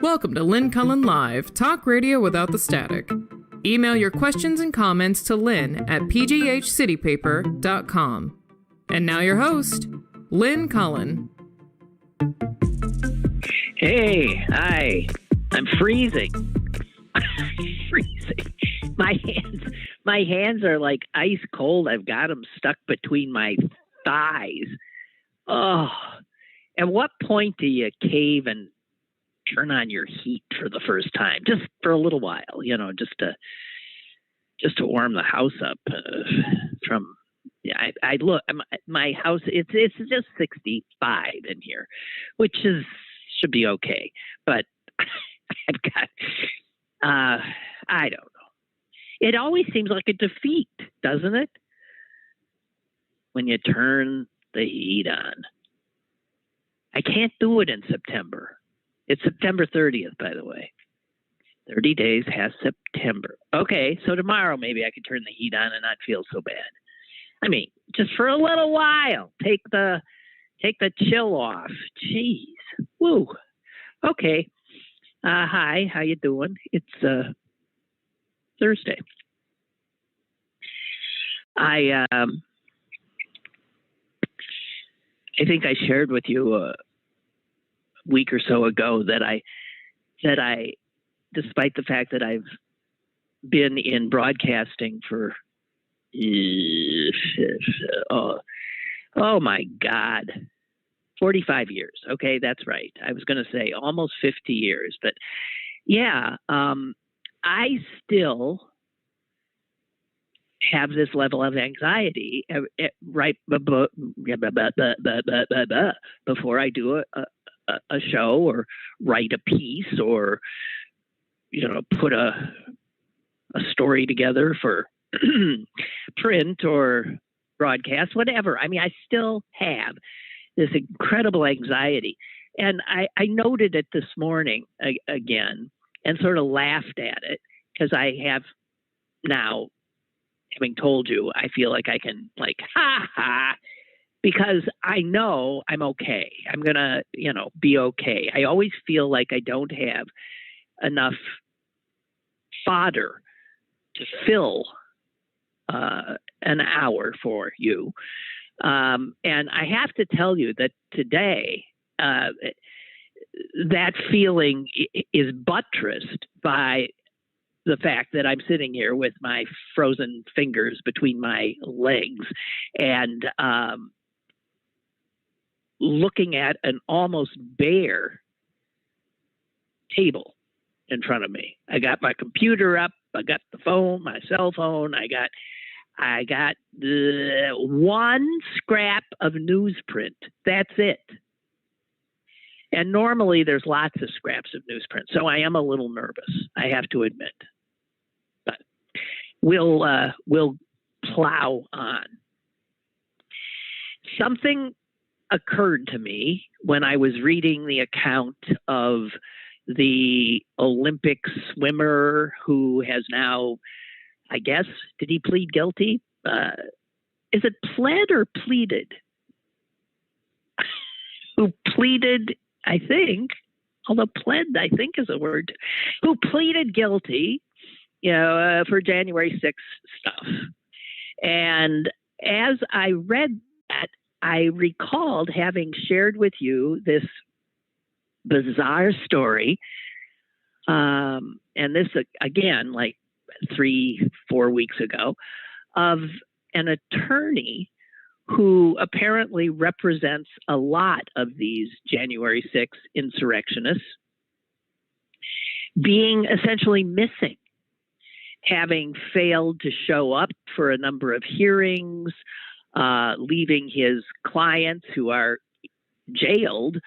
Welcome to Lynn Cullen Live, talk radio without the static. Email your questions and comments to Lynn at pghcitypaper.com. And now your host, Lynn Cullen. Hey, hi. I'm freezing. Freezing. My hands are like ice cold. I've got them stuck between my thighs. Oh, at what point do you cave and turn on your heat for the first time? Just for a little while, just to warm the house up I look, my house, it's just 65 in here, which should be okay. But I've got, I don't know. It always seems like a defeat, doesn't it? When you turn the heat on. I can't do it in September. It's September 30th, by the way. 30 days has September. Okay, so tomorrow maybe I can turn the heat on and not feel so bad. I mean, just for a little while. Take the chill off. Jeez. Woo. Okay. Hi, how you doing? It's Thursday. I think I shared with you a week or so ago that I, despite the fact that I've been in broadcasting for, oh my God, 45 years. Okay, that's right. I was going to say almost 50 years, but yeah, I still have this level of anxiety right before I do a show or write a piece or put a story together for print or broadcast, whatever. I mean, I still have this incredible anxiety, and I noted it this morning again and sort of laughed at it because I have now, having told you, I feel like I can ha ha, because I know I'm okay. I'm going to, be okay. I always feel like I don't have enough fodder to fill an hour for you. And I have to tell you that today, that feeling is buttressed by the fact that I'm sitting here with my frozen fingers between my legs and looking at an almost bare table in front of me. I got my computer up. I got the phone, my cell phone. I got the one scrap of newsprint. That's it. And normally there's lots of scraps of newsprint, so I am a little nervous, I have to admit. But we'll plow on. Something occurred to me when I was reading the account of the Olympic swimmer who has now, I guess, did he plead guilty? Is it pled or pleaded? Who pleaded, I think, although pled, I think is a word, who pleaded guilty, for January 6th stuff. And as I read that, I recalled having shared with you this bizarre story. And this, again, like 3-4 weeks ago, of an attorney who apparently represents a lot of these January 6th insurrectionists being essentially missing, having failed to show up for a number of hearings, leaving his clients who are jailed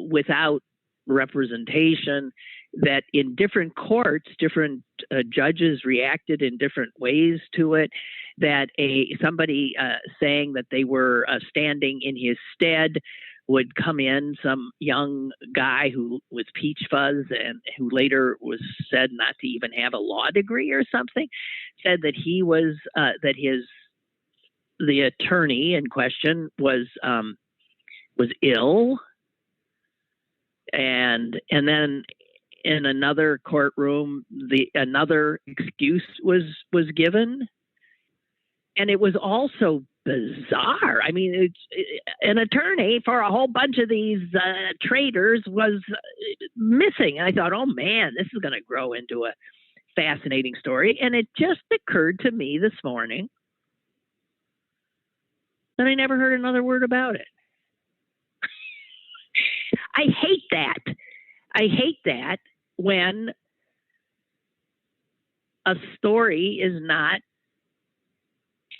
without representation, that in different courts, different judges reacted in different ways to it, that somebody saying that they were standing in his stead would come in, some young guy who was peach fuzz and who later was said not to even have a law degree or something, said that he was, the attorney in question was ill And then in another courtroom, another excuse was given, and it was also bizarre. I mean, an attorney for a whole bunch of these traders was missing. And I thought, oh man, this is going to grow into a fascinating story. And it just occurred to me this morning that I never heard another word about it. I hate that. I hate that when a story is not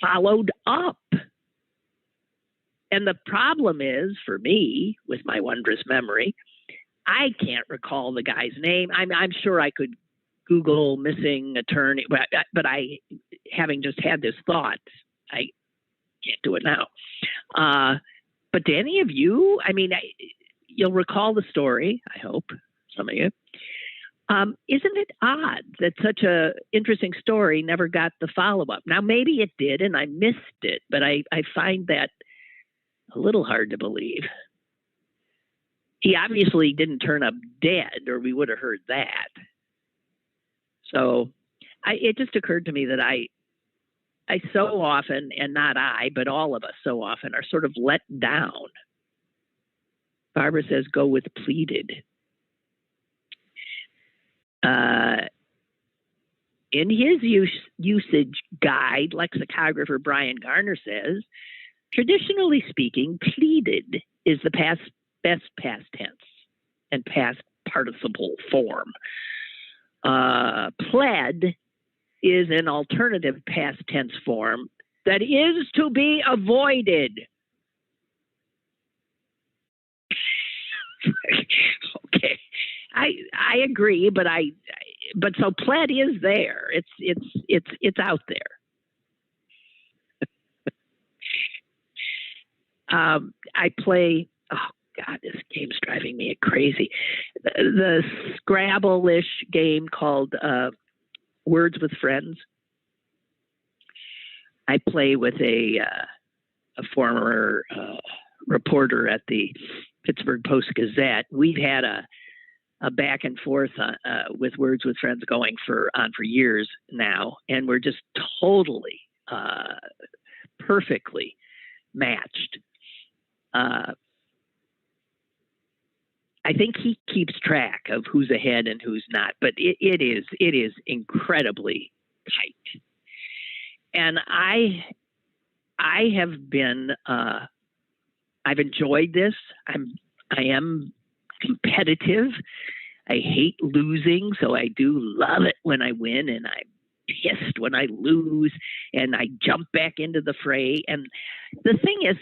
followed up. And the problem is, for me, with my wondrous memory, I can't recall the guy's name. I'm sure I could Google missing attorney, but I, having just had this thought, I can't do it now. But to any of you, I mean, you'll recall the story, I hope, some of you. Isn't it odd that such a interesting story never got the follow-up? Now, maybe it did, and I missed it, but I find that a little hard to believe. He obviously didn't turn up dead, or we would have heard that. So it just occurred to me that I so often, and not I, but all of us so often, are sort of let down. Barbara says, go with pleaded. In his usage guide, lexicographer Brian Garner says, traditionally speaking, pleaded is the best past tense and past participle form. Pled is an alternative past tense form that is to be avoided. Okay, I agree, but so pled is there. It's out there. I play. Oh God, this game's driving me crazy. The Scrabble-ish game called Words with Friends. I play with a former reporter at the Pittsburgh Post-Gazette. We've had a back and forth with Words with Friends going on for years now, and we're just totally perfectly matched. I think he keeps track of who's ahead and who's not, but it is incredibly tight. And I have been I've enjoyed this. I am competitive. I hate losing, so I do love it when I win, and I'm pissed when I lose, and I jump back into the fray. And the thing is,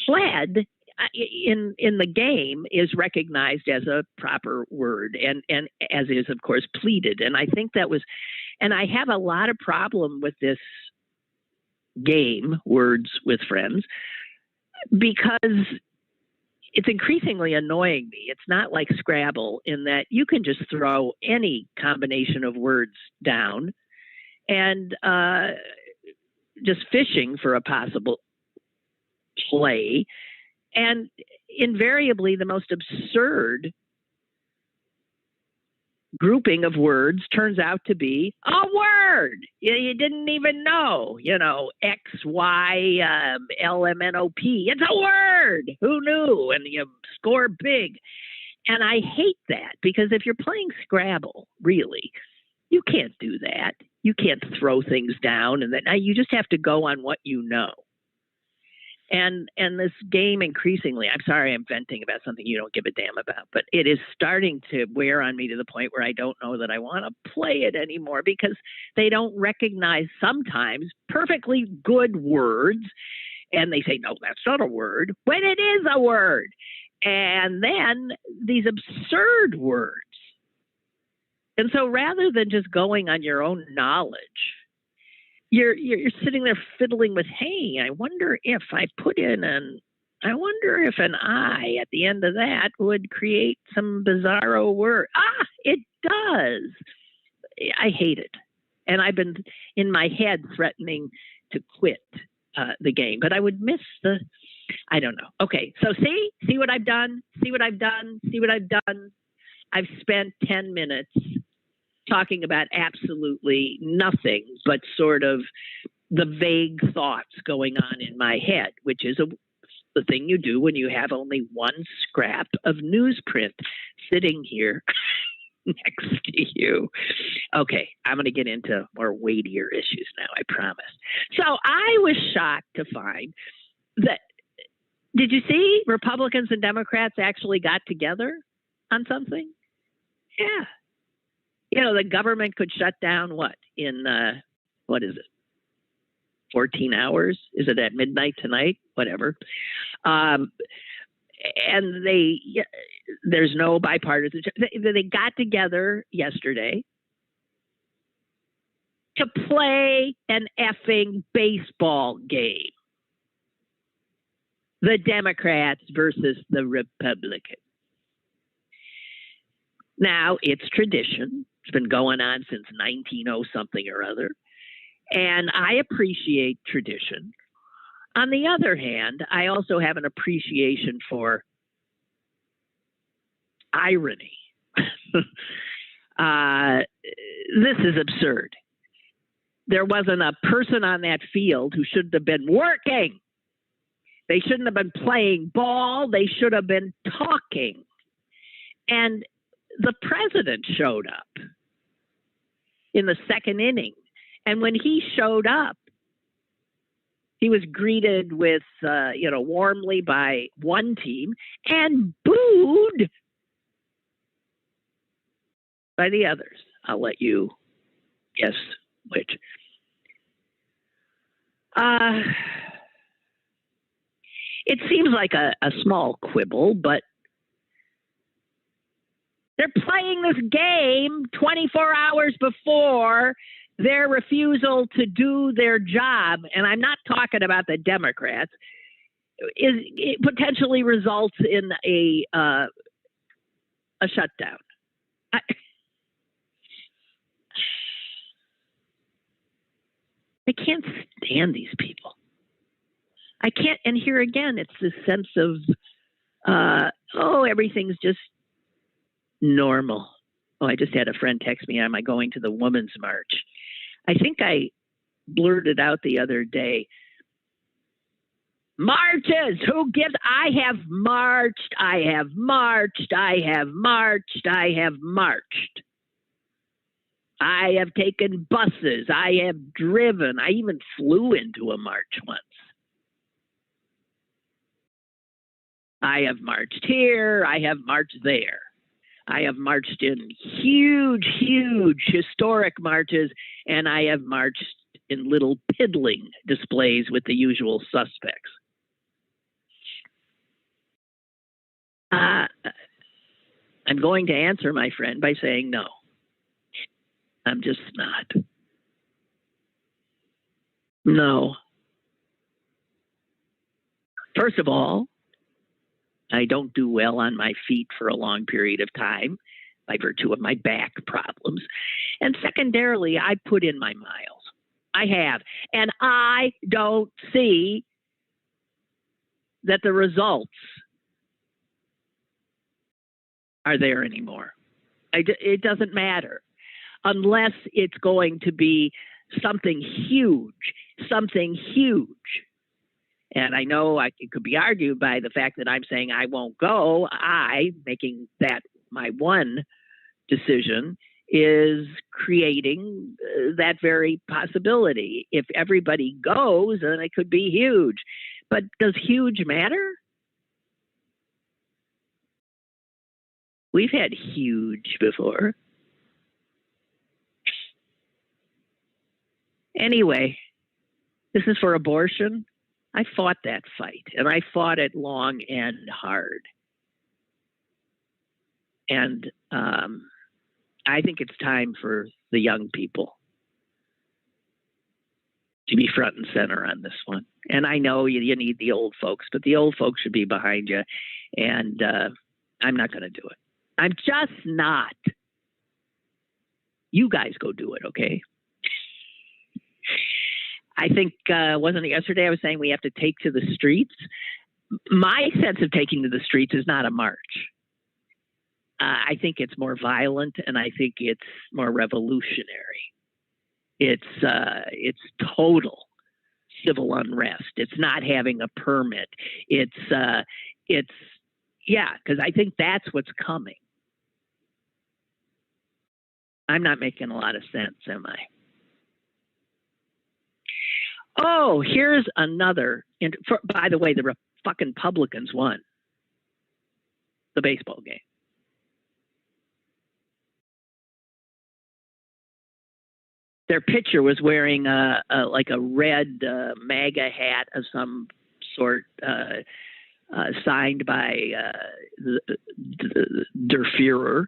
pled in the game is recognized as a proper word, and as is, of course, pleaded. And I think that was, and I have a lot of problem with this game, Words with Friends, because it's increasingly annoying me. It's not like Scrabble in that you can just throw any combination of words down and just fishing for a possible play. And invariably, the most absurd grouping of words turns out to be a word you didn't even know. X, Y, L, M, N, O, P. It's a word. Who knew? And you score big. And I hate that, because if you're playing Scrabble, really, you can't do that. You can't throw things down, and then you just have to go on what you know. And this game increasingly, I'm sorry I'm venting about something you don't give a damn about, but it is starting to wear on me to the point where I don't know that I want to play it anymore, because they don't recognize sometimes perfectly good words, and they say, no, that's not a word, when it is a word. And then these absurd words. And so rather than just going on your own knowledge, you're sitting there fiddling with, hey, I wonder if I put in I wonder if an I at the end of that would create some bizarro word. It does. I hate it. And I've been in my head threatening to quit the game, but I would miss the I don't know. Okay, so see what I've done? See what I've done? See what I've done? I've spent 10 minutes talking about absolutely nothing but sort of the vague thoughts going on in my head, which is the thing you do when you have only one scrap of newsprint sitting here next to you. Okay, I'm going to get into more weightier issues now, I promise. So I was shocked to find that, did you see Republicans and Democrats actually got together on something? Yeah. You know, the government could shut down in, what is it? 14 hours? Is it at midnight tonight? Whatever. And there's no bipartisan. They got together yesterday to play an effing baseball game. The Democrats versus the Republicans. Now, it's tradition. It's been going on since 1900 something or other. And I appreciate tradition. On the other hand, I also have an appreciation for irony. This is absurd. There wasn't a person on that field who shouldn't have been working. They shouldn't have been playing ball. They should have been talking. And the president showed up in the second inning. And when he showed up, he was greeted with, warmly by one team and booed by the others. I'll let you guess which. It seems like a small quibble, but they're playing this game 24 hours before their refusal to do their job, and I'm not talking about the Democrats, it potentially results in a shutdown. I can't stand these people. I can't, and here again, it's this sense of, everything's just normal. Oh, I just had a friend text me, am I going to the Women's March? I think I blurted out the other day, marches, who gives? I have marched, I have marched, I have marched, I have marched. I have taken buses, I have driven, I even flew into a march once. I have marched here, I have marched there. I have marched in huge, huge historic marches, and I have marched in little piddling displays with the usual suspects. I'm going to answer my friend by saying no. I'm just not. No. First of all, I don't do well on my feet for a long period of time by virtue of my back problems. And secondarily, I put in my miles. I have. And I don't see that the results are there anymore. It doesn't matter unless it's going to be something huge. And I know it could be argued by the fact that I'm saying I won't go. Making that my one decision, is creating that very possibility. If everybody goes, then it could be huge. But does huge matter? We've had huge before. Anyway, this is for abortion. I fought that fight, and I fought it long and hard. And I think it's time for the young people to be front and center on this one. And I know you need the old folks, but the old folks should be behind you. And I'm not going to do it. I'm just not. You guys go do it, okay? I think, wasn't it yesterday I was saying we have to take to the streets? my sense of taking to the streets is not a march. I think it's more violent, and I think it's more revolutionary. It's total civil unrest. It's not having a permit. It's because I think that's what's coming. I'm not making a lot of sense, am I? Oh, here's another. By the way, the fucking Republicans won the baseball game. Their pitcher was wearing like a red MAGA hat of some sort, signed by Der Führer.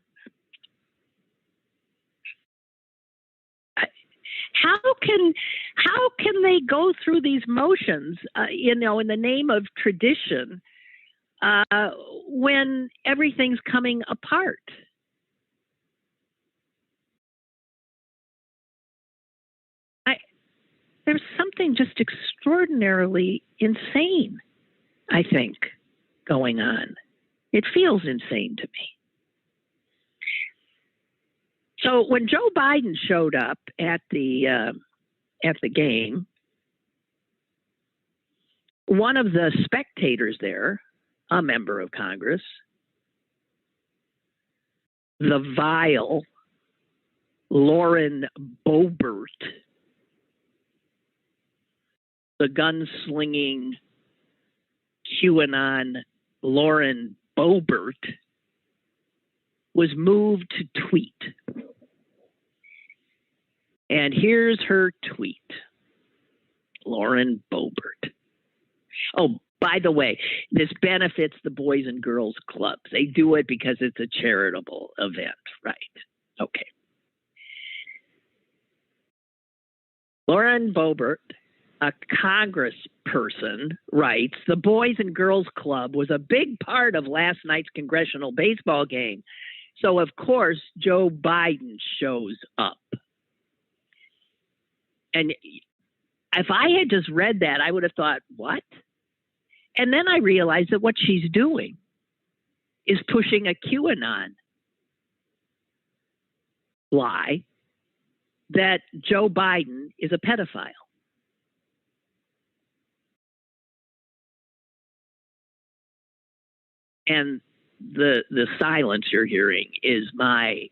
How can they go through these motions, in the name of tradition, when everything's coming apart? There's something just extraordinarily insane, I think, going on. It feels insane to me. So when Joe Biden showed up at the game, one of the spectators there, a member of Congress, the vile Lauren Boebert, the gunslinging QAnon Lauren Boebert, was moved to tweet. And here's her tweet. Lauren Boebert. Oh, by the way, this benefits the Boys and Girls Clubs. They do it because it's a charitable event, right? Okay. Lauren Boebert, a congressperson, writes, the Boys and Girls Club was a big part of last night's Congressional Baseball game. So, of course, Joe Biden shows up. And if I had just read that, I would have thought, what? And then I realized that what she's doing is pushing a QAnon lie that Joe Biden is a pedophile. And the silence you're hearing is my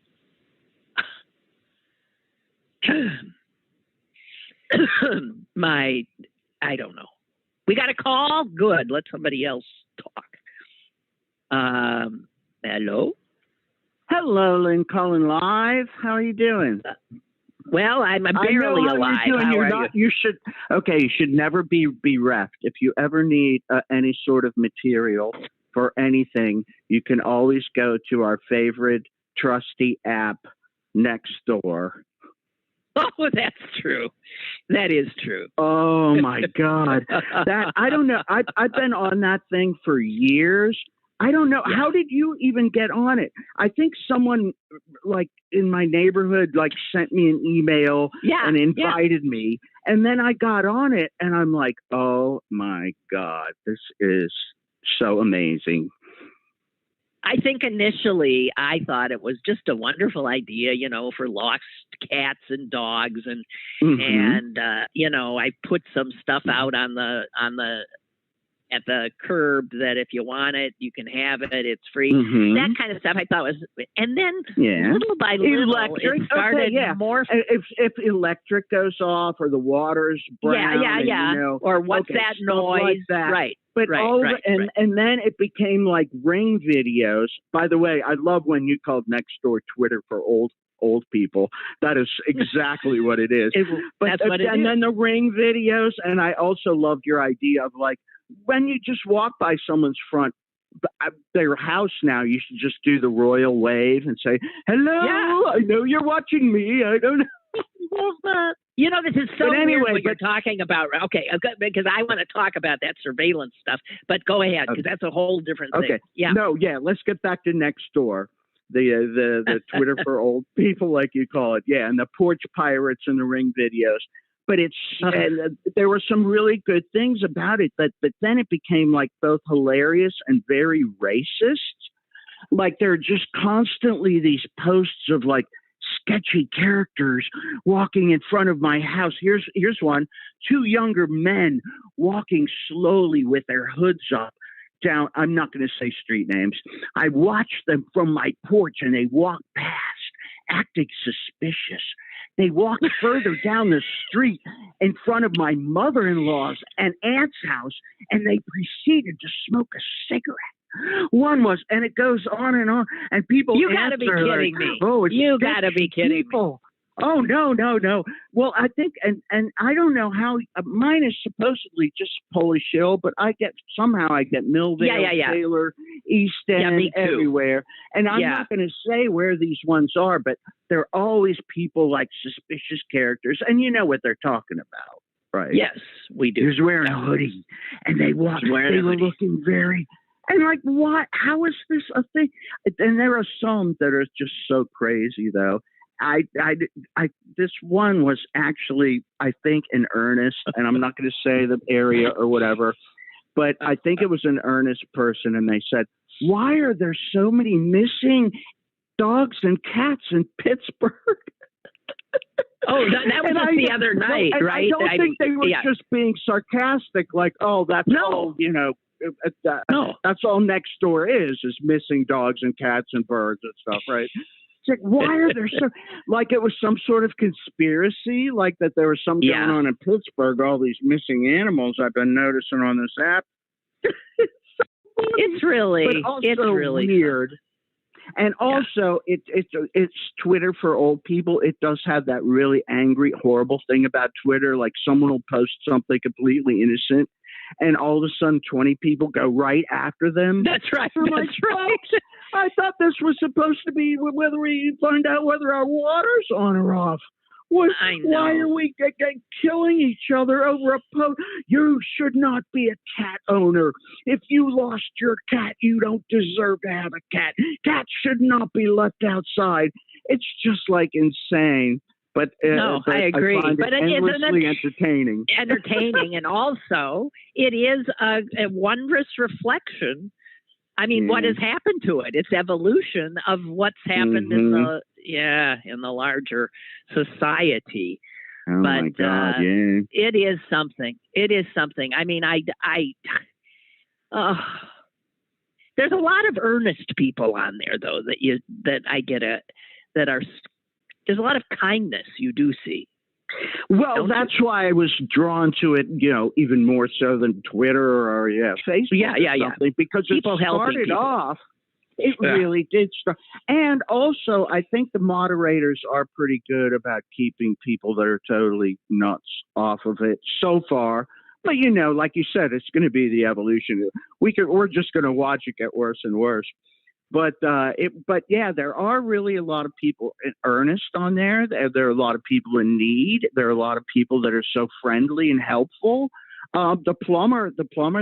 I don't know. We got a call? Good. Let somebody else talk. Hello? Hello, Lynn Cullen live. How are you doing? Well, I'm barely alive. You should never be bereft. If you ever need any sort of material for anything, you can always go to our favorite trusty app, Nextdoor. Oh, that's true. That is true. Oh my God. I don't know. I've been on that thing for years. I don't know. Yeah. How did you even get on it? I think someone like in my neighborhood sent me an email and invited me. And then I got on it and I'm like, oh my God, this is so amazing. I think initially I thought it was just a wonderful idea, for lost cats and dogs, and I put some stuff out at the curb that if you want it, you can have it. It's free. Mm-hmm. That kind of stuff I thought was, and then little by little, it started more. If electric goes off or the water's brown, or what's that noise? Like that. Right. But and then it became like Ring videos. By the way, I love when you called Nextdoor Twitter for old people. That is exactly what it is. That's what it is. And then the Ring videos, and I also loved your idea of when you just walk by someone's front their house now, you should just do the royal wave and say, "Hello, I know you're watching me. I don't know." Love that. This is so weird what you're talking about. Okay, because I want to talk about that surveillance stuff, but go ahead, because that's a whole different thing. Okay. Let's get back to Nextdoor, the Twitter for old people, like you call it. Yeah, and the porch pirates and the Ring videos. but there were some really good things about it. But then it became like both hilarious and very racist. Like there are just constantly these posts of like sketchy characters walking in front of my house. Here's one: 2 younger men walking slowly with their hoods up down. I'm not going to say street names. I watched them from my porch, and they walked past, acting suspicious. They walked further down the street in front of my mother-in-law's and aunt's house, and they proceeded to smoke a cigarette. One was, and it goes on, and people. You got to be kidding me! Oh, you got to be kidding me! Oh no! Well, I think, and I don't know how. Mine is supposedly just Polish Hill, but I get Millvale, Taylor, East End, everywhere. And I'm not going to say where these ones are, but they're always people like suspicious characters, and you know what they're talking about, right? Yes, we do. He was wearing a hoodie, and they were looking very. And like, what? How is this a thing? And there are some that are just so crazy, though. This one was actually, I think, in earnest, and I'm not going to say the area or whatever, but I think it was an earnest person, and they said, "Why are there so many missing dogs and cats in Pittsburgh?" Oh, that was just the other night, right? I don't think they were just being sarcastic, like, "Oh, that's all, you know." That's all next door is missing dogs and cats and birds and stuff, right? It's like, why are there so, like it was some sort of conspiracy, like that there was something going on in Pittsburgh, all these missing animals I've been noticing on this app. It's really weird. And also, it's Twitter for old people. It does have that really angry, horrible thing about Twitter. Like someone will post something completely innocent, and all of a sudden 20 people go right after them. That's right. That's right. I thought this was supposed to be whether we find out whether our water's on or off. I know. Why are we killing each other over a post? You should not be a cat owner. If you lost your cat, you don't deserve to have a cat. Cats should not be left outside. It's just like insane. But I agree. I find it endlessly entertaining. Entertaining, and also it is a wondrous reflection. I mean, what has happened to it? It's evolution of what's happened in the larger society. Oh my God! It is something. It is something. I mean, there's a lot of earnest people on there, though, there's a lot of kindness you do see. Well, that's why I was drawn to it, you know, even more so than Twitter or Facebook. Because people it started off, it really did start. And also, I think the moderators are pretty good about keeping people that are totally nuts off of it so far. But, you know, like you said, it's going to be the evolution. We're just going to watch it get worse and worse. But there are really a lot of people in earnest on there. There are a lot of people in need. There are a lot of people that are so friendly and helpful. The plumber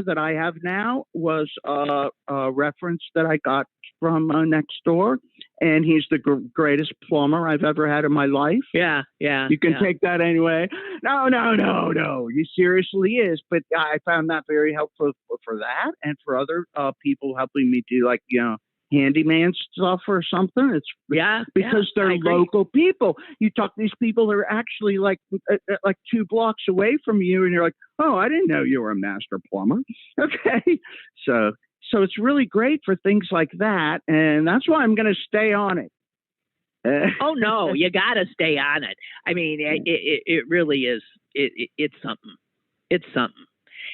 that I have now was a reference that I got from next door, and he's the greatest plumber I've ever had in my life. Yeah. You can take that anyway. No. He seriously is. But I found that very helpful for that, and for other people helping me do, like, you know, handyman stuff or something. It's because they're local people. You talk to these people that are actually like 2 blocks away from you, and you're like, oh, I didn't know you were a master plumber. Okay, so it's really great for things like that, and that's why I'm going to stay on it. Oh no, you got to stay on it. I mean, it really is. It's something. It's something.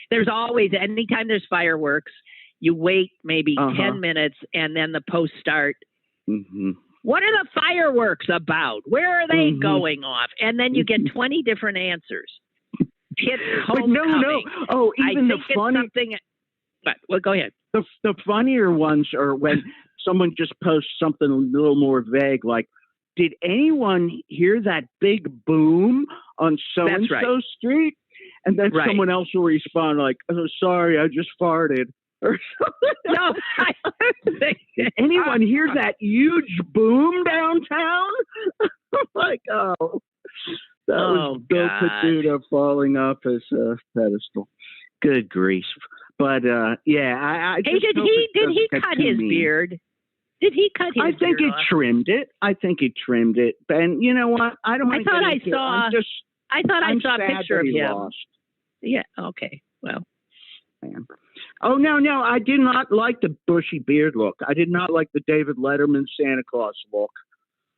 There's always, anytime there's fireworks, you wait maybe 10 minutes, and then the posts start. Mm-hmm. What are the fireworks about? Where are they going off? And then you get 20 different answers. It's homecoming. No. Oh, even the funny. Well, go ahead. The funnier ones are when someone just posts something a little more vague, like, "Did anyone hear that big boom on so-and-so street?" And then someone else will respond like, "Oh, sorry, I just farted." Or no, did anyone hear that huge boom downtown? Like, that was so Peduto falling off his pedestal. Good grief. But yeah, I Hey, just did he cut his beard? Did he cut his beard? I think he off? trimmed it. And you know what? I don't. I thought I saw. I thought I saw a picture of him. Lost. Yeah. Okay. Well. Oh no! I did not like the bushy beard look. I did not like the David Letterman Santa Claus look.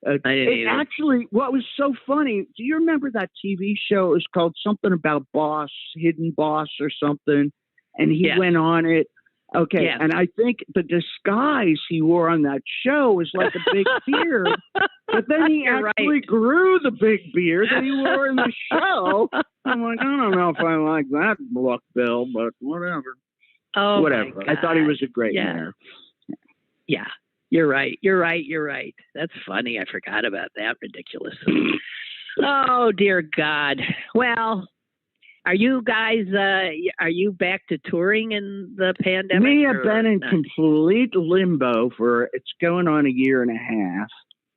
I didn't either. Actually, what was so funny? Do you remember that TV show? It was called something about Boss, Hidden Boss, or something. And he went on it. Okay, and I think the disguise he wore on that show was like a big beard, but then he actually grew the big beard that he wore in the show. I'm like, I don't know if I like that look, Bill, but whatever. Oh, whatever. I thought he was a great mayor. Yeah, you're right. That's funny. I forgot about that. Ridiculous. Oh, dear God. Well, are you guys, are you back to touring in the pandemic? We have been in complete limbo it's going on a year and a half.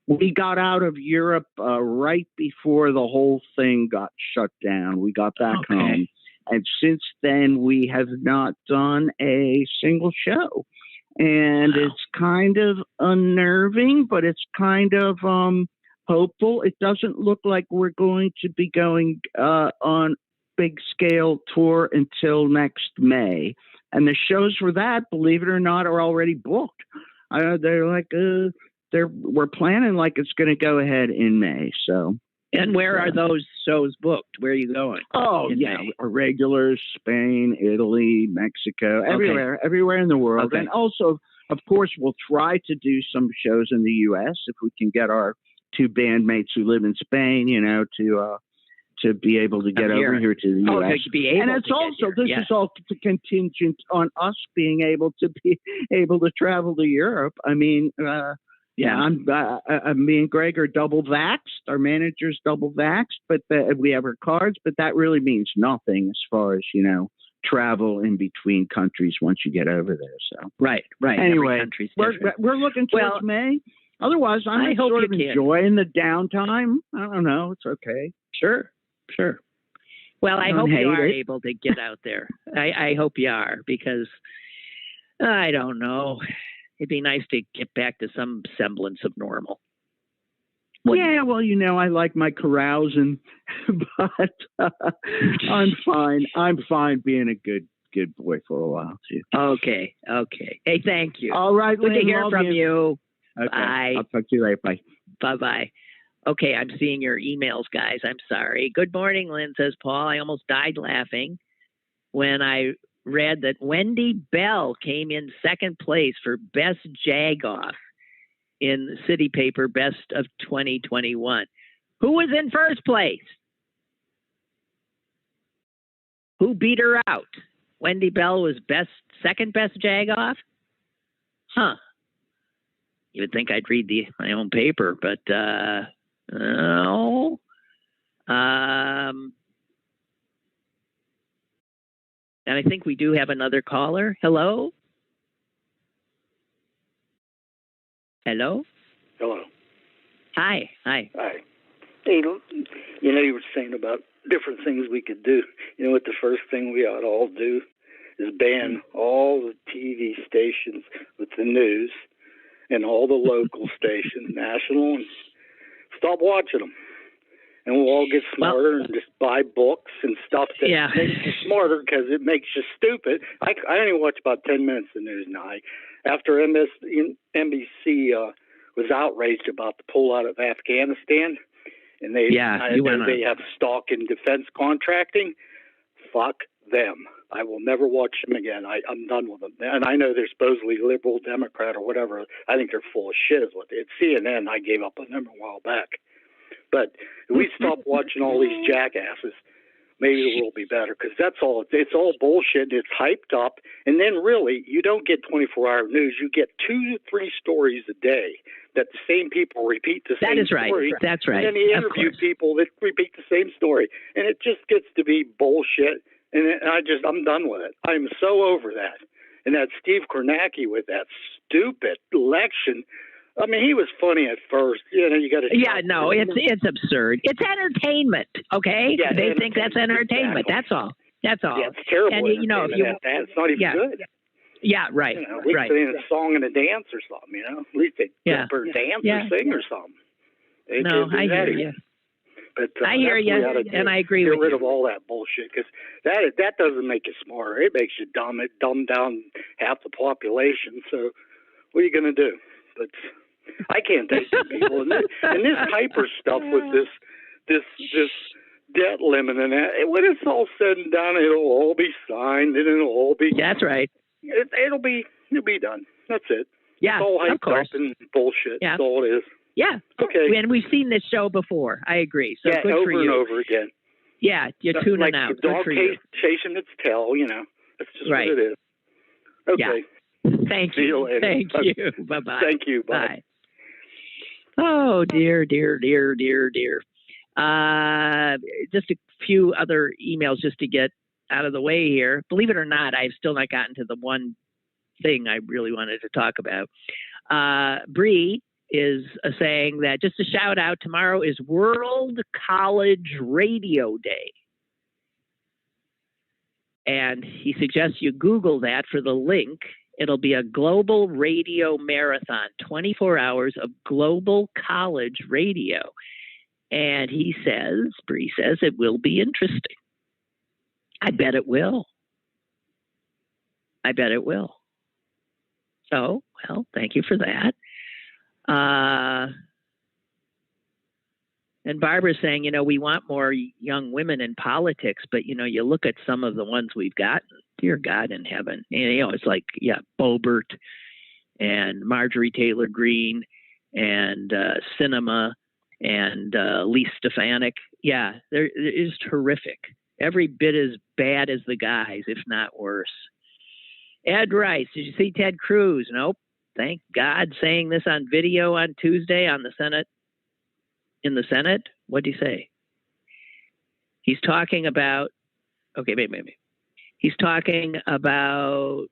We got out of Europe right before the whole thing got shut down. We got back home. And since then, we have not done a single show. And it's kind of unnerving, but it's kind of hopeful. It doesn't look like we're going to be going on big scale tour until next May, and the shows for that, believe it or not, are already booked. They're like we're planning like it's going to go ahead in May. So, and where are those shows booked? Where are you going? Oh yeah, our regulars: Spain, Italy, Mexico, everywhere in the world. And also, of course, we'll try to do some shows in the U.S. if we can get our two bandmates who live in Spain, to be able to get over here to the U.S. And it's also, this is all contingent on us being able to travel to Europe. I mean, me and Greg are double vaxxed. Our manager's double vaxxed, but we have our cards, but that really means nothing as far as, travel in between countries once you get over there. So Right. Anyway, we're looking towards May. Otherwise, I'm sort of enjoying the downtime. I don't know. It's okay. Sure. Well, I hope you are able to get out there. I hope you are, because I don't know. It'd be nice to get back to some semblance of normal. Yeah, well, I like my carousing, but I'm fine. I'm fine being a good boy for a while too. Okay. Hey, thank you. All right, good to hear from you. Okay. Bye. I'll talk to you later. Bye. Bye. Okay, I'm seeing your emails, guys. I'm sorry. Good morning, Lynn, says Paul. I almost died laughing when I read that Wendy Bell came in second place for Best Jag-Off in the City Paper Best of 2021. Who was in first place? Who beat her out? Wendy Bell was second best Jag-Off? Huh. You would think I'd read my own paper, but no. And I think we do have another caller. Hello? Hello? Hello. Hi. Hey, you were saying about different things we could do. You know what the first thing we ought to all do is ban all the TV stations with the news and all the local stations, national, and stop watching them. And we'll all get smarter and just buy books and stuff that makes you smarter, because it makes you stupid. I only watch about 10 minutes of the news now. After NBC was outraged about the pullout of Afghanistan, and they have stock in defense contracting, fuck them. I will never watch them again. I'm done with them. And I know they're supposedly liberal, Democrat, or whatever. I think they're full of shit. It's CNN. I gave up on them a while back. But if we stop watching all these jackasses, maybe the world will be better, because it's all bullshit. It's hyped up. And then really, you don't get 24-hour news. You get 2 to 3 stories a day that the same people repeat the same story. That's right. And then you interview people that repeat the same story. And it just gets to be bullshit. And I'm done with it. I'm so over that. And that Steve Kornacki with that stupid election I mean, he was funny at first. You know, you got to. Yeah, no, it's absurd. It's entertainment, okay? Yeah, they think that's entertainment. Exactly. That's all. That's all. Yeah, it's terrible. And you know, if you, it's not even good. Yeah, right. You know, at least right. they in a song and a dance or something. You know, at least they jump or dance or sing or something. I hear you. But I hear you, and I agree with you. Get rid of all that bullshit, because that doesn't make you smarter. It makes you dumb. It dumbed down half the population. So what are you going to do? But I can't take the people. And this hyper stuff with this debt limit and that. When it's all said and done, it'll all be signed and it'll all be. That's right. It'll be done. That's it. Yeah, it's all hyped of course. up and bullshit. Yeah. That's all it is. Yeah. Okay. And we've seen this show before. I agree. So good over for you. and over again. Yeah, you're tuning like out. The dog good for you. chasing its tail. You know, that's just right. what it is. Okay. Yeah. Thank See you later. Thank you. Bye-bye. Thank you. Bye. Oh, dear. Just a few other emails just to get out of the way here. Believe it or not, I've still not gotten to the one thing I really wanted to talk about. Bree is saying that, just a shout out, tomorrow is World College Radio Day. And he suggests you Google that for the link. It'll be a global radio marathon, 24 hours of global college radio. And Bree says, it will be interesting. I bet it will. So, well, thank you for that. And Barbara's saying, you know, we want more young women in politics, but, you know, you look at some of the ones we've got, dear God in heaven, and, you know, it's like, Boebert and Marjorie Taylor Greene and Sinema and Lee Stefanik. Yeah, they're just horrific. Every bit as bad as the guys, if not worse. Ed Rice, did you see Ted Cruz? Nope. Thank God, saying this on video on Tuesday on the Senate. In the Senate, what did he say? He's talking about. Okay, maybe. He's talking about.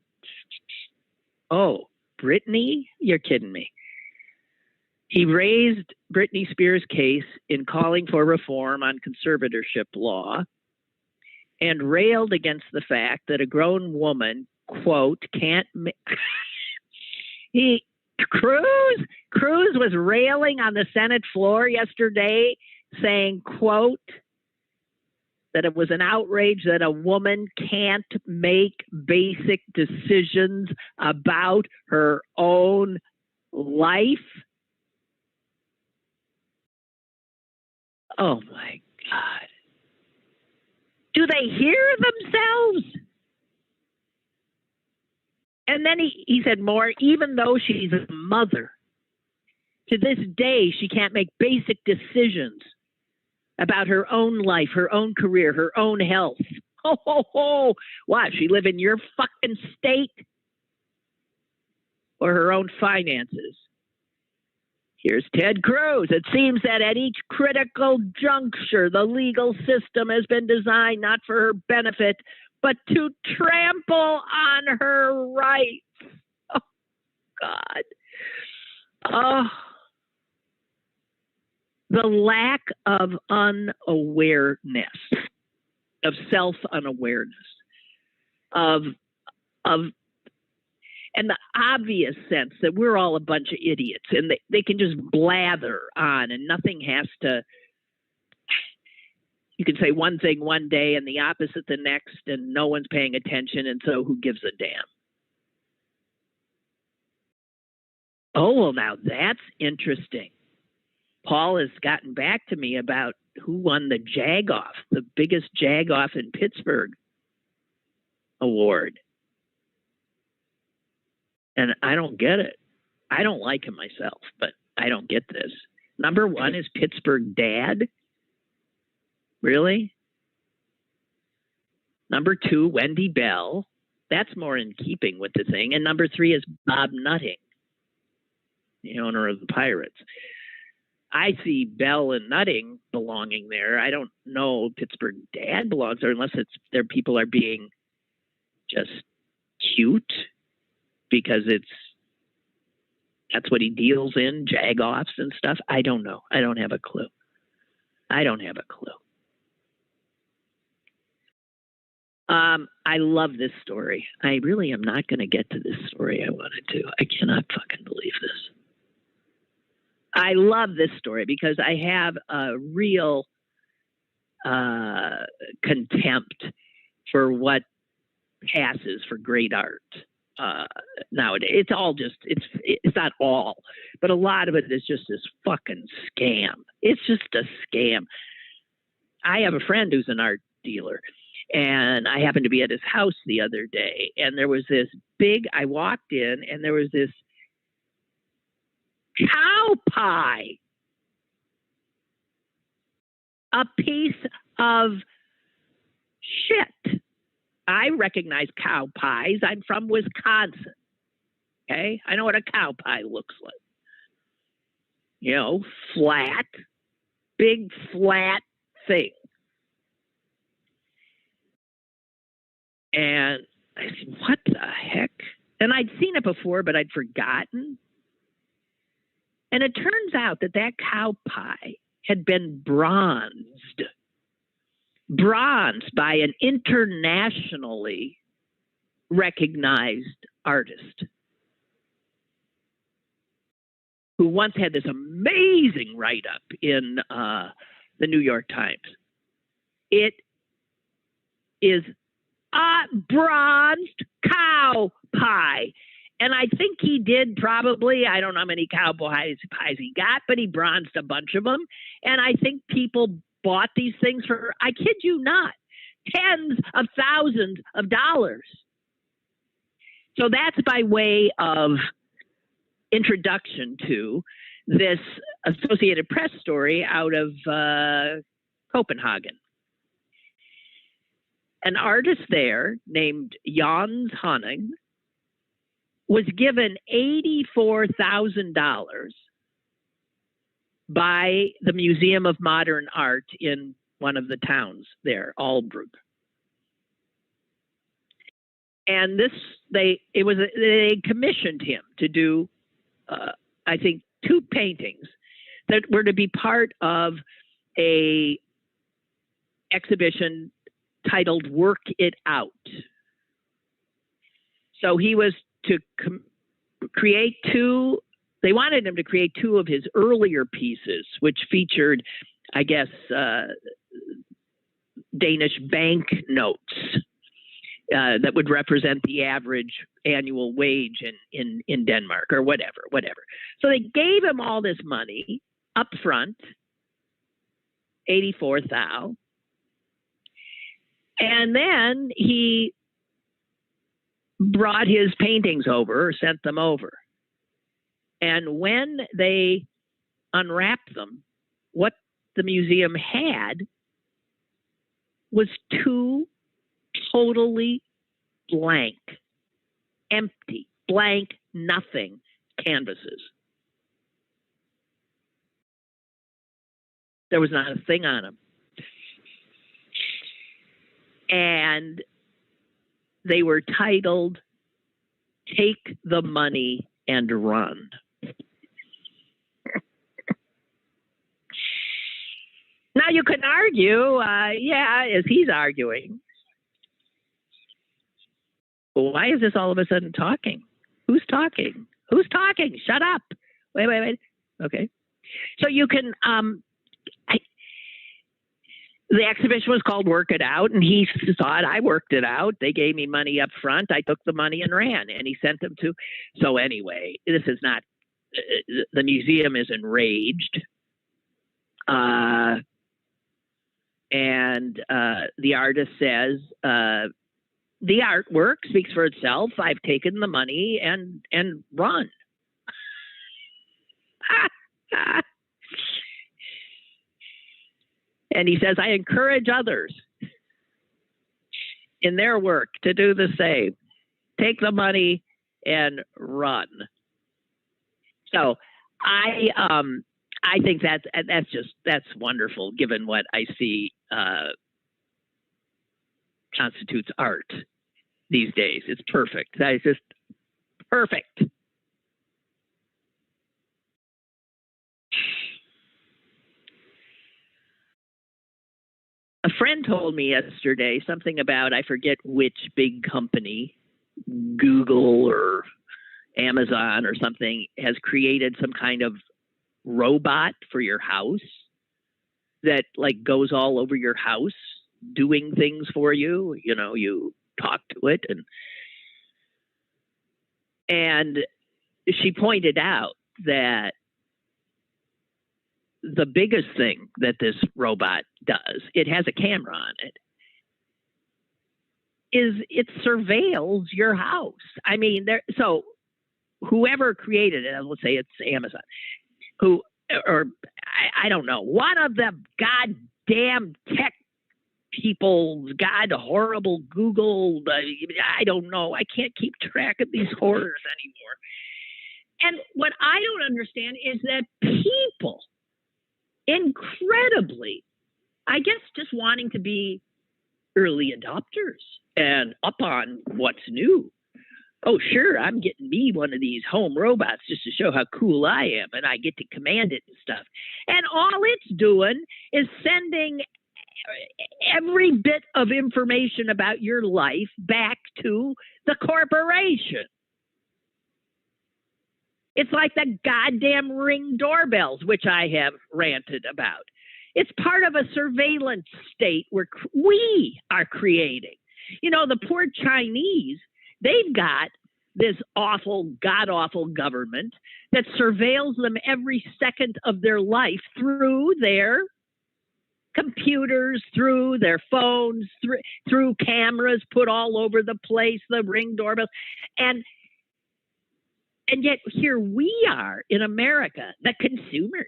Oh, Britney? You're kidding me. He raised Britney Spears' case in calling for reform on conservatorship law, and railed against the fact that a grown woman, quote, can't. Cruz was railing on the Senate floor yesterday, saying, quote, that it was an outrage that a woman can't make basic decisions about her own life. Oh my God. Do they hear themselves? And then he said more, even though she's a mother, to this day, she can't make basic decisions about her own life, her own career, her own health. Oh. What, she live in your fucking state? Or her own finances? Here's Ted Cruz. It seems that at each critical juncture, the legal system has been designed not for her benefit, but to trample on her rights. Oh, God. Oh. The lack of unawareness, of self-unawareness, of and the obvious sense that we're all a bunch of idiots and they can just blather on and nothing has to. You can say one thing one day and the opposite the next, and no one's paying attention, and so who gives a damn? Oh, well, now that's interesting. Paul has gotten back to me about who won the Jag-Off, the biggest Jag-Off in Pittsburgh award. And I don't get it. I don't like him myself, but I don't get this. Number one is Pittsburgh Dad. Really? Number two, Wendy Bell. That's more in keeping with the thing. And number three is Bob Nutting, the owner of the Pirates. I see Bell and Nutting belonging there. I don't know Pittsburgh Dad belongs there unless their people are being just cute because it's That's what he deals in, jag-offs and stuff. I don't know. I don't have a clue. I love this story. I really am not going to get to this story I wanted to. I cannot fucking believe this. I love this story because I have a real contempt for what passes for great art nowadays. It's all just, it's not all, but a lot of it is just this fucking scam. It's just a scam. I have a friend who's an art dealer, and I happened to be at his house the other day, and there was this I walked in, and there was this cow pie, a piece of shit. I recognize cow pies. I'm from Wisconsin. Okay? I know what a cow pie looks like. You know, flat, big flat thing. And I said, what the heck? And I'd seen it before, but I'd forgotten. And it turns out that cow pie had been bronzed by an internationally recognized artist who once had this amazing write-up in the New York Times. It is a bronzed cow pie. And I think he did probably, I don't know how many cow pies he got, but he bronzed a bunch of them. And I think people bought these things for, I kid you not, tens of thousands of dollars. So that's by way of introduction to this Associated Press story out of Copenhagen. An artist there named Jans Honning was given $84,000 by the Museum of Modern Art in one of the towns there, Aalborg. And they commissioned him to do, I think, 2 paintings that were to be part of a exhibition titled Work It Out. So he was to create 2, they wanted him to create 2 of his earlier pieces, which featured, I guess, Danish bank notes that would represent the average annual wage in Denmark or whatever. So they gave him all this money up front, $84,000. And then he brought his paintings over, or sent them over. And when they unwrapped them, what the museum had was 2 totally blank, empty, blank, nothing canvases. There was not a thing on them. And they were titled, Take the Money and Run. Now you can argue, as he's arguing, well, why is this all of a sudden talking? Who's talking? Shut up. Wait. Okay. So you can, the exhibition was called Work It Out, and he thought, I worked it out. They gave me money up front. I took the money and ran, and he sent them to. So anyway, this is not, the museum is enraged. And the artist says, the artwork speaks for itself. I've taken the money and run. And he says, I encourage others in their work to do the same. Take the money and run. So I think that's wonderful, given what I see constitutes art these days. It's perfect. That is just perfect. A friend told me yesterday something about, I forget which big company, Google or Amazon or something, has created some kind of robot for your house that like goes all over your house doing things for you. You know, you talk to it, and she pointed out that the biggest thing that this robot does, it has a camera on it, is it surveils your house. I mean, so whoever created it, let's say it's Amazon, I don't know, one of the goddamn tech people, horrible Google, I don't know, I can't keep track of these horrors anymore. And what I don't understand is that people, incredibly, I guess, just wanting to be early adopters and up on what's new. Oh, sure, I'm getting me one of these home robots just to show how cool I am, and I get to command it and stuff. And all it's doing is sending every bit of information about your life back to the corporation. It's like the goddamn Ring doorbells, which I have ranted about. It's part of a surveillance state where we are creating. You know, the poor Chinese, they've got this awful, god-awful government that surveils them every second of their life through their computers, through their phones, through cameras put all over the place, the Ring doorbells. And yet here we are in America, the consumers,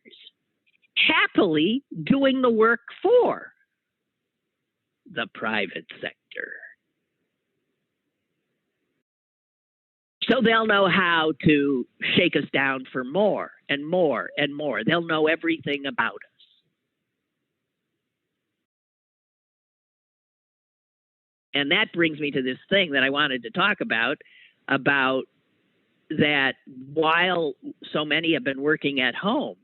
happily doing the work for the private sector. So they'll know how to shake us down for more and more and more. They'll know everything about us. And that brings me to this thing that I wanted to talk about that while so many have been working at home,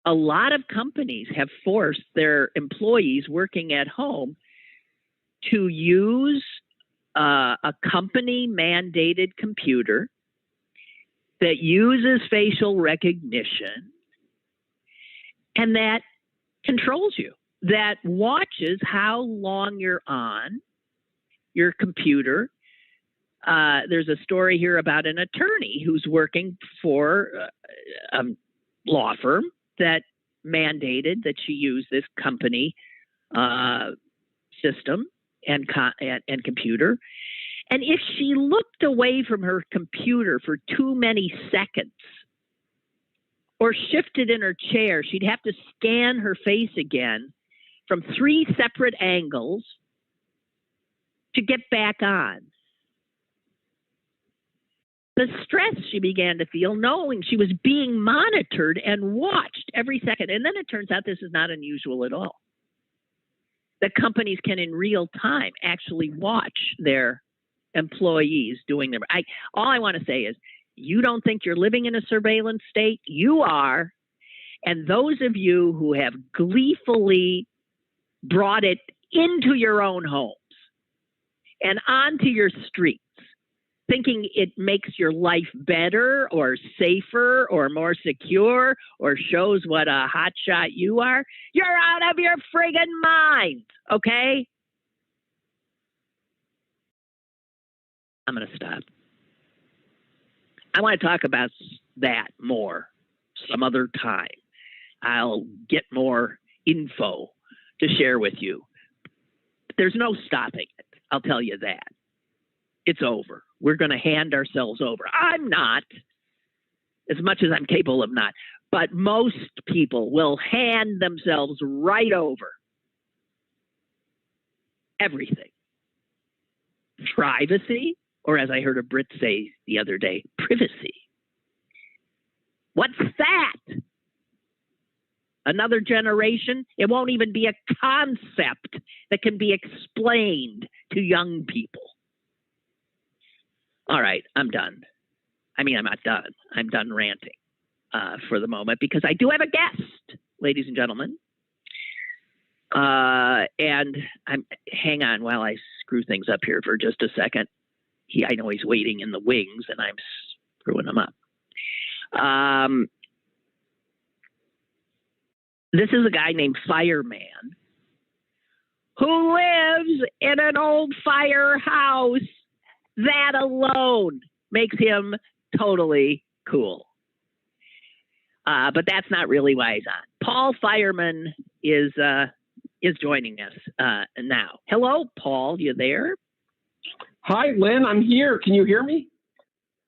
a lot of companies have forced their employees working at home to use a company-mandated computer that uses facial recognition and that controls you, that watches how long you're on your computer. There's a story here about an attorney who's working for a law firm that mandated that she use this company system and computer. And if she looked away from her computer for too many seconds or shifted in her chair, she'd have to scan her face again from 3 separate angles to get back on. The stress she began to feel, knowing she was being monitored and watched every second. And then it turns out this is not unusual at all. That companies can in real time actually watch their employees doing their... all I want to say is, you don't think you're living in a surveillance state? You are. And those of you who have gleefully brought it into your own homes and onto your streets, thinking it makes your life better or safer or more secure or shows what a hotshot you are, you're out of your friggin' mind, okay? I'm going to stop. I want to talk about that more some other time. I'll get more info to share with you. There's no stopping it. I'll tell you that. It's over. We're going to hand ourselves over. I'm not, as much as I'm capable of not, but most people will hand themselves right over everything. Privacy, or as I heard a Brit say the other day, privacy. What's that? Another generation? It won't even be a concept that can be explained to young people. All right, I'm done. I mean, I'm not done. I'm done ranting for the moment because I do have a guest, ladies and gentlemen. And hang on while I screw things up here for just a second. I know he's waiting in the wings, and I'm screwing him up. This is a guy named Fireman who lives in an old firehouse. That alone makes him totally cool. But that's not really why he's on. Paul Fireman is joining us now. Hello, Paul. You there? Hi, Lynn. I'm here. Can you hear me?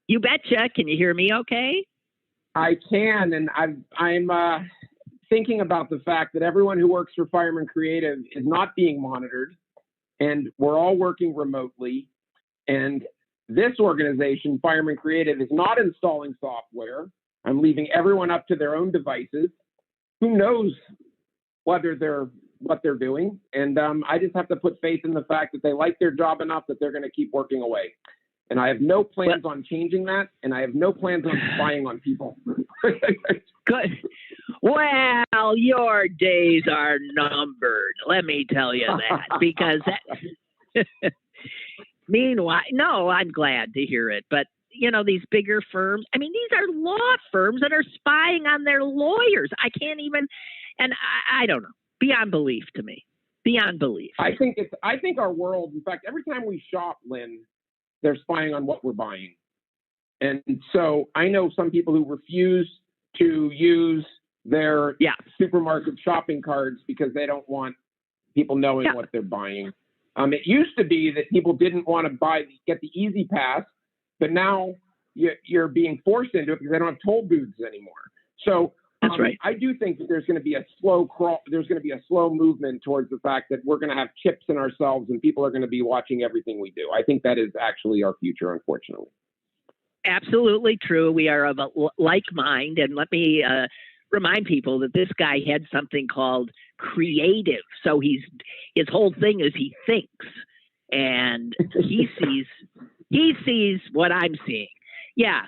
You betcha. Can you hear me okay? I can, and I'm thinking about the fact that everyone who works for Fireman Creative is not being monitored, and we're all working remotely. And this organization, Fireman Creative, is not installing software. I'm leaving everyone up to their own devices. Who knows what they're doing? And I just have to put faith in the fact that they like their job enough that they're going to keep working away. And I have no plans on changing that, and I have no plans on spying on people. Good. Well, your days are numbered. Let me tell you that, because meanwhile, no, I'm glad to hear it. But these bigger firms. I mean, these are law firms that are spying on their lawyers. I can't even, and I don't know. Beyond belief to me. Beyond belief. I think our world. In fact, every time we shop, Lynn, they're spying on what we're buying. And so I know some people who refuse to use their supermarket shopping cards because they don't want people knowing what they're buying. It used to be that people didn't want to get the Easy Pass, but now you're being forced into it because they don't have toll booths anymore. So that's right. I do think that there's going to be a slow crawl. There's going to be a slow movement towards the fact that we're going to have chips in ourselves and people are going to be watching everything we do. I think that is actually our future, unfortunately. Absolutely true. We are of a like mind. And let me remind people that this guy had something called creative. So his whole thing is he thinks and he sees what I'm seeing. Yeah.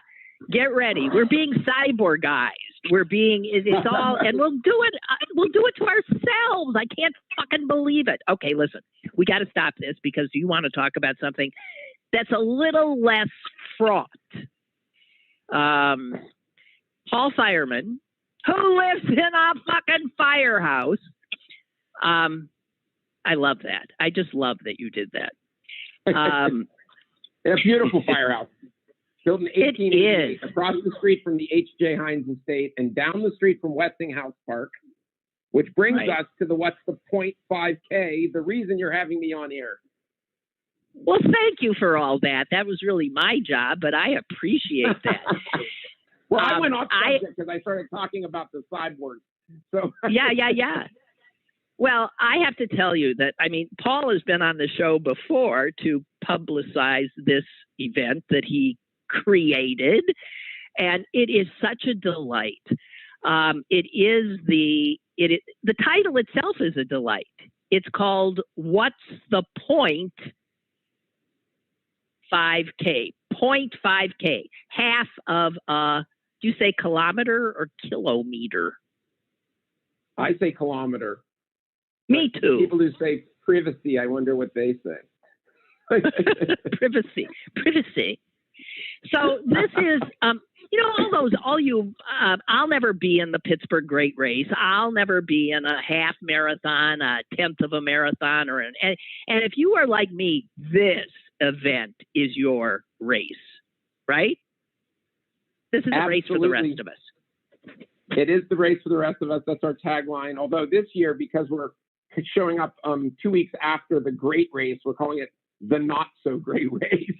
Get ready. We're being cyborgized. It's all, and we'll do it to ourselves. I can't fucking believe it. Okay, listen, we got to stop this because you want to talk about something that's a little less fraught. Paul Fireman, who lives in a fucking firehouse. I love that. I just love that you did that. A beautiful firehouse. Built in 1888, across the street from the H.J. Heinz Estate and down the street from Westinghouse Park, which brings us to the What's the Point 5K, the reason you're having me on air. Well, thank you for all that. That was really my job, but I appreciate that. Well, I went off subject because I started talking about the cyborg. So Yeah. Well, I have to tell you that, Paul has been on the show before to publicize this event that he created, and it is such a delight. The title itself is a delight. It's called What's the Point 5K. Point 5K. Half of do you say kilometer or kilometer? I say kilometer. Me too. People who say privacy, I wonder what they say. Privacy. So this is, I'll never be in the Pittsburgh Great Race. I'll never be in a half marathon, a tenth of a marathon, and if you are like me, this event is your race, right? This is a race for the rest of us. It is the race for the rest of us. That's our tagline. Although this year, because we're showing up 2 weeks after the great race, we're calling it the not so great race.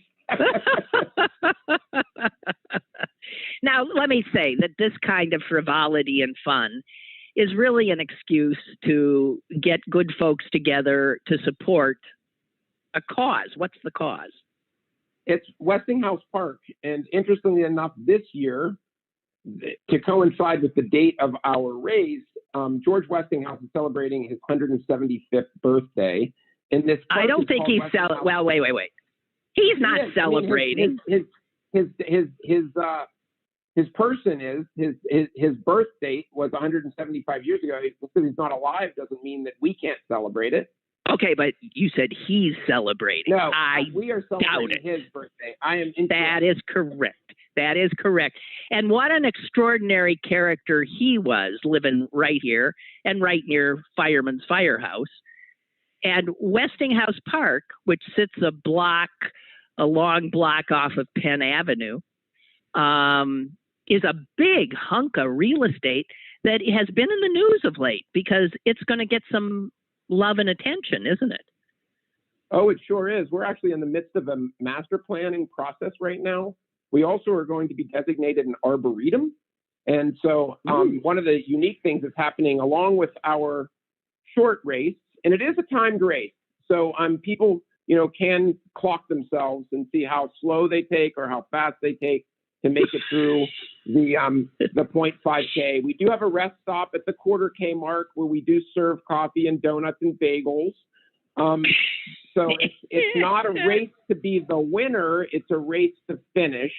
Now, let me say that this kind of frivolity and fun is really an excuse to get good folks together to support a cause. What's the cause? It's Westinghouse Park. And interestingly enough, this year, to coincide with the date of our race, George Westinghouse is celebrating his 175th birthday. And this I don't think he's celebrating. Well, wait. He's not celebrating. His his person is, his birth date was 175 years ago. Just because he's not alive doesn't mean that we can't celebrate it. Okay, but you said he's celebrating. No, we are doubt celebrating it. his birthday. I am. That is correct. That is correct. And what an extraordinary character he was, living right here and right near Fireman's Firehouse. And Westinghouse Park, which sits a long block off of Penn Avenue, is a big hunk of real estate that has been in the news of late because it's going to get some love and attention, isn't it? Oh, it sure is. We're actually in the midst of a master planning process right now. We also are going to be designated an arboretum. And so one of the unique things that's happening along with our short race, and it is a timed race. So people, can clock themselves and see how slow they take or how fast they take to make it through the 0.5K. We do have a rest stop at the 1/4K mark where we do serve coffee and donuts and bagels. So it's not a race to be the winner, it's a race to finish.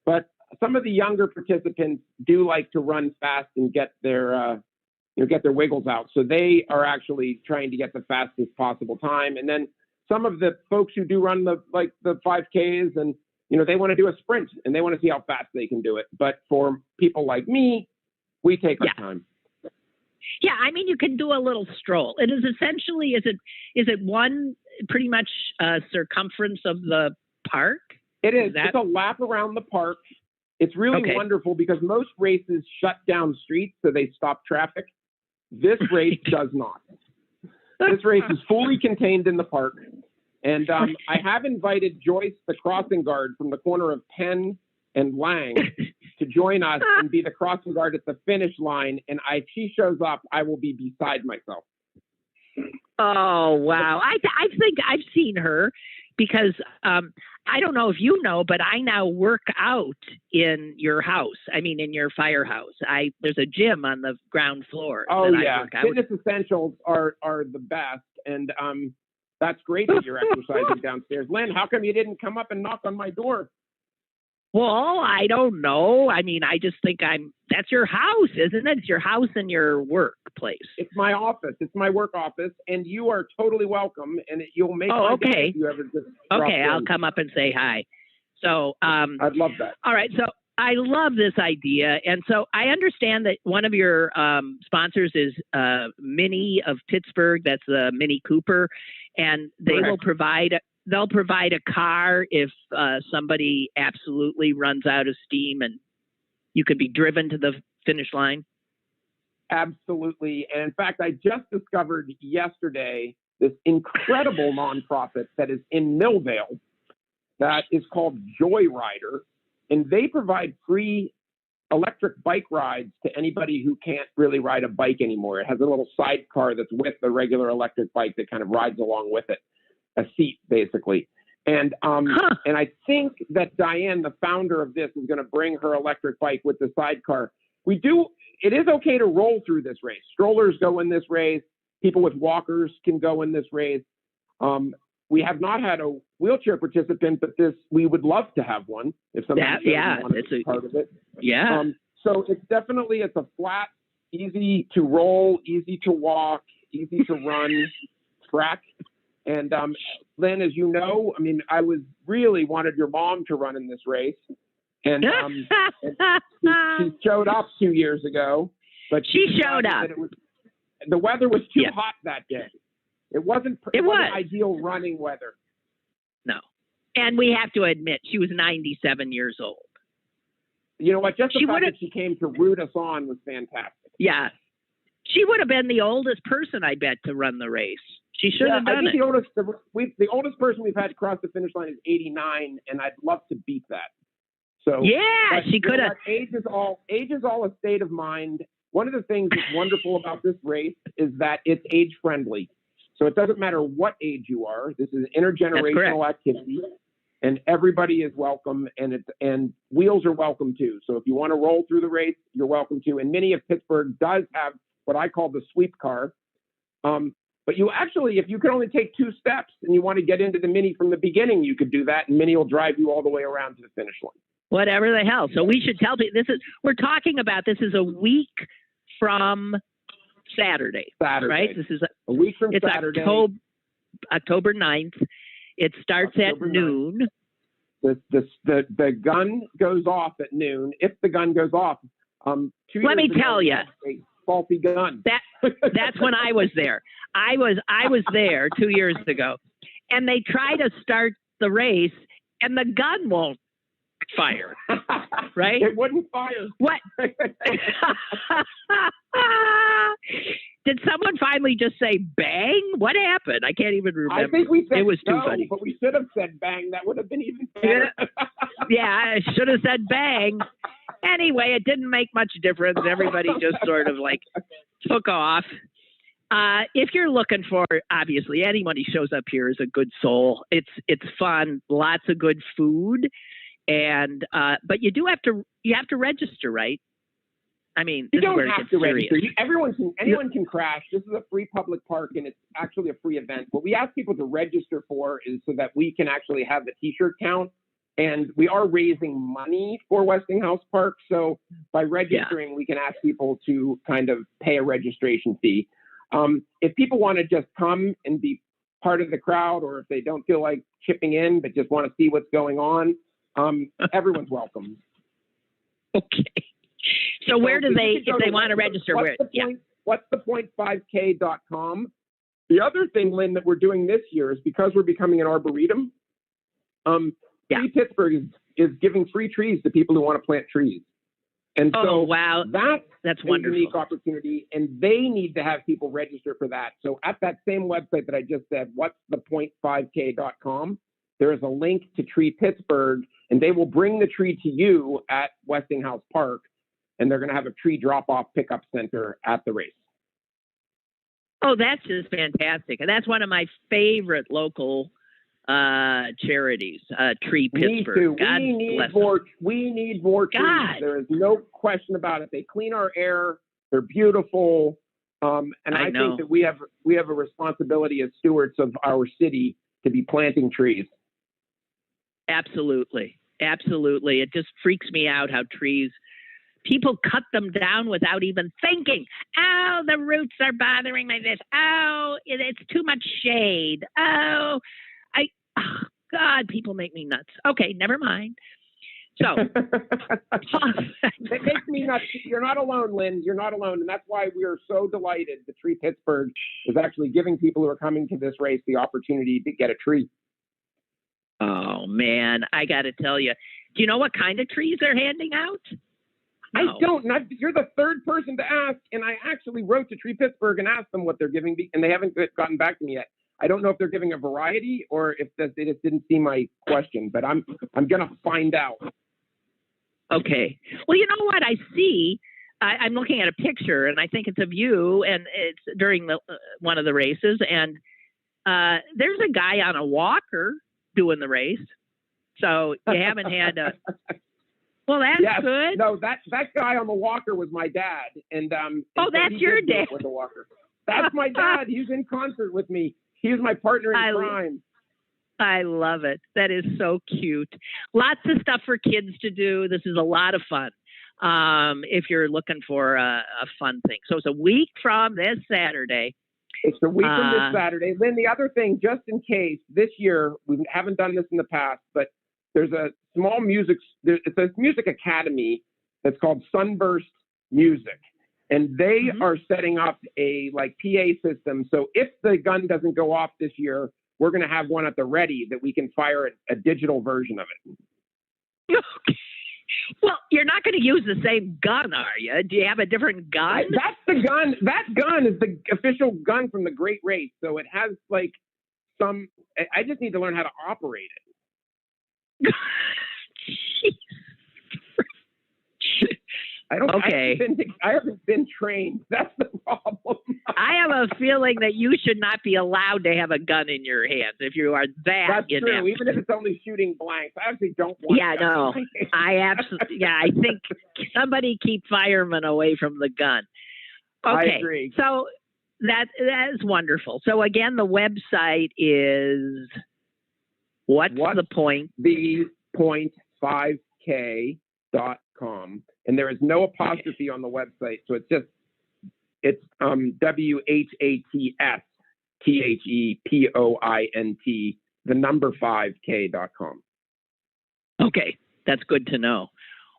But some of the younger participants do like to run fast and get their wiggles out. So they are actually trying to get the fastest possible time. And then some of the folks who do run the 5Ks and they want to do a sprint and they want to see how fast they can do it. But for people like me, we take our time. Yeah, I mean, you can do a little stroll. It is essentially, is it one pretty much circumference of the park? It is. It's a lap around the park. It's really wonderful because most races shut down streets so they stop traffic. This race does not. This race is fully contained in the park. And I have invited Joyce, the crossing guard from the corner of Penn and Lang, to join us and be the crossing guard at the finish line. And if she shows up, I will be beside myself. Oh, wow. I think I've seen her because I don't know if you know, but I now work out in your house. I mean, in your firehouse. There's a gym on the ground floor. Oh, that yeah. I work out. Fitness essentials are the best. And that's great that you're exercising downstairs. Lynn, how come you didn't come up and knock on my door? Well, I don't know. I mean, I just think that's your house, isn't it? It's your house and your workplace. It's my office. It's my work office. And you are totally welcome. And you'll make my day if you ever just drop in. I'll come up and say hi. So I'd love that. All right. So I love this idea. And so I understand that one of your sponsors is Mini of Pittsburgh. That's the Mini Cooper. And they will provide a car if somebody absolutely runs out of steam and you can be driven to the finish line. Absolutely. And in fact, I just discovered yesterday this incredible nonprofit that is in Millvale that is called Joyrider. And they provide free electric bike rides to anybody who can't really ride a bike anymore. It has a little sidecar that's with the regular electric bike that kind of rides along with it, a seat basically. And and I think that Diane, the founder of this, is going to bring her electric bike with the sidecar. It is okay to roll through this race. Strollers go in this race. People with walkers can go in this race. We have not had a wheelchair participant, but we would love to have one if somebody wanted to be part of it. Yeah. So it's a flat, easy to roll, easy to walk, easy to run track. And Lynn, as you know, I mean, I wanted your mom to run in this race, and she showed up 2 years ago. But she showed up. The weather was too hot that day. It wasn't ideal running weather. No. And we have to admit, she was 97 years old. You know what? Just the fact that she came to root us on was fantastic. Yeah. She would have been the oldest person, I bet, to run the race. She should have done it. The oldest person we've had to cross the finish line is 89, and I'd love to beat that. So she could have. Age is all a state of mind. One of the things that's wonderful about this race is that it's age friendly. So it doesn't matter what age you are. This is an intergenerational activity, and everybody is welcome, and wheels are welcome too. So if you want to roll through the race, you're welcome to. And Mini of Pittsburgh does have what I call the sweep car. But you actually, if you could only take 2 steps and you want to get into the Mini from the beginning, you could do that, and Mini will drive you all the way around to the finish line. Whatever the hell. So we should tell people we're talking about this is a week from Saturday. Right? This is a week from Saturday. October 9th. It starts October at noon. 9th. The gun goes off at noon. If the gun goes off, let me tell you, a faulty gun. That's when I was there. I was there 2 years ago, and they try to start the race, and the gun won't fire. Right? It wouldn't fire. What? Did someone finally just say bang? What happened? I can't even remember. I think we said it was too no, funny. But we should have said bang. That would have been even better. Yeah, I should have said bang. Anyway, it didn't make much difference. Everybody just sort of like took off. If you're looking for, obviously, anyone who shows up here is a good soul. It's fun, lots of good food, and but you have to register, right? I mean, you this don't is where have it to gets serious. register. Anyone can crash. This is a free public park, and it's actually a free event. What we ask people to register for is so that we can actually have the T-shirt count. And we are raising money for Westinghouse Park. So by registering, we can ask people to kind of pay a registration fee. If people want to just come and be part of the crowd, or if they don't feel like chipping in, but just want to see what's going on, everyone's welcome. Okay. So where do they, if they want to register, what's the point5k.com. The other thing, Lynn, that we're doing this year is because we're becoming an arboretum, Tree Pittsburgh is giving free trees to people who want to plant trees. And so wow, that's a wonderful. Unique opportunity, and they need to have people register for that. So at that same website that I just said, what's the point5k.com, there is a link to Tree Pittsburgh, and they will bring the tree to you at Westinghouse Park, and they're going to have a tree drop-off pickup center at the race. Oh, that's just fantastic. And that's one of my favorite local charities, Tree Pittsburgh. God bless them. We need more trees. God. There is no question about it. They clean our air. They're beautiful. And I think that we have a responsibility as stewards of our city to be planting trees. Absolutely. Absolutely. It just freaks me out how people cut them down without even thinking. Oh, the roots are bothering me this. Oh, it's too much shade. Oh, God, people make me nuts. Okay, never mind. So it makes me nuts. You're not alone, Lynn. You're not alone. And that's why we are so delighted that Tree Pittsburgh is actually giving people who are coming to this race the opportunity to get a tree. Oh, man, I got to tell you. Do you know what kind of trees they're handing out? No. I don't. You're the third person to ask, and I actually wrote to Tree Pittsburgh and asked them what they're giving, and they haven't gotten back to me yet. I don't know if they're giving a variety or if they just didn't see my question, but I'm going to find out. Okay. Well, you know what I see? I'm looking at a picture, and I think it's of you, and it's during one of the races, and there's a guy on a walker doing the race. So you haven't had a... Well, that's good. No, that guy on the walker was my dad, and that's your dad with the walker. That's my dad. He's in concert with me. He's my partner in crime. I love it. That is so cute. Lots of stuff for kids to do. This is a lot of fun. If you're looking for a fun thing. So it's a week from this Saturday. It's a week from this Saturday. Lynn, the other thing, just in case, this year, we haven't done this in the past, but there's a small it's a music academy that's called Sunburst Music. And they are setting up a PA system. So if the gun doesn't go off this year, we're going to have one at the ready that we can fire a digital version of it. Well, you're not going to use the same gun, are you? Do you have a different gun? That's the gun. That gun is the official gun from the Great Race. So it has I just need to learn how to operate it. I haven't been trained. That's the problem. I have a feeling that you should not be allowed to have a gun in your hands if you are that. That's true. Even if it's only shooting blanks, I actually don't want. Yeah, no. I absolutely. Yeah, I think somebody keep firemen away from the gun. Okay, I agree. So that is wonderful. So again, the website is what's the point? The point5k.com. whats5k.com. And there is no apostrophe on the website. So it's WHATSTHEPOINT, the number 5k.com. Okay, that's good to know.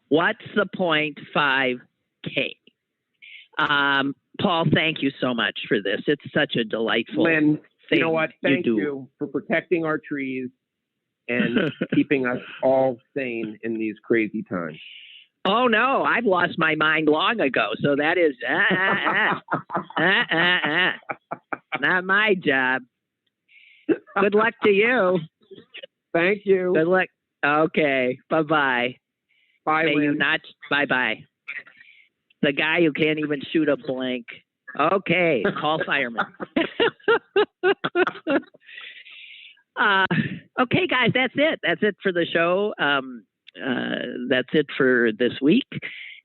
What's the point 5K? Paul, thank you so much for this. It's such a delightful Lynn, thing. you know what? Thank you for protecting our trees and keeping us all sane in these crazy times. Oh, no, I've lost my mind long ago. So that is not my job. Good luck to you. Thank you. Good luck. Okay. Bye-bye. Bye, May you Lynn. not. Bye-bye. The guy who can't even shoot a blank. Okay. Call fireman. Okay, guys, that's it. That's it for the show. That's it for this week.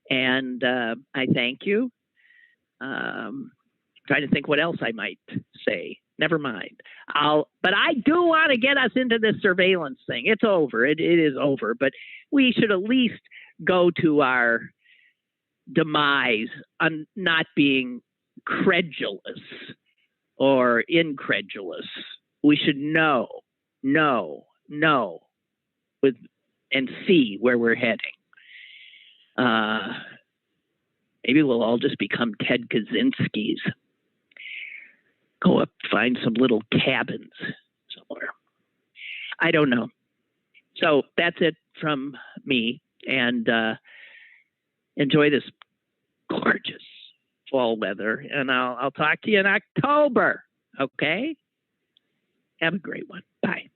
And I thank you. Trying to think what else I might say. Never mind. But I do want to get us into this surveillance thing. It's over. It is over. But we should at least go to our demise on not being credulous or incredulous. We should know and see where we're heading. Maybe we'll all just become Ted Kaczynskis. Go up, find some little cabins somewhere. I don't know. So that's it from me. And enjoy this gorgeous fall weather. And I'll talk to you in October. Okay? Have a great one. Bye.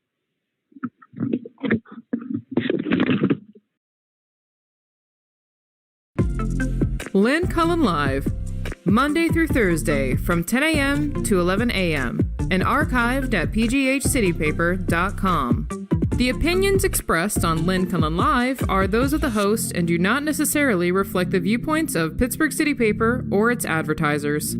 Lynn Cullen Live, Monday through Thursday from 10 a.m. to 11 a.m. and archived at pghcitypaper.com. The opinions expressed on Lynn Cullen Live are those of the host and do not necessarily reflect the viewpoints of Pittsburgh City Paper or its advertisers.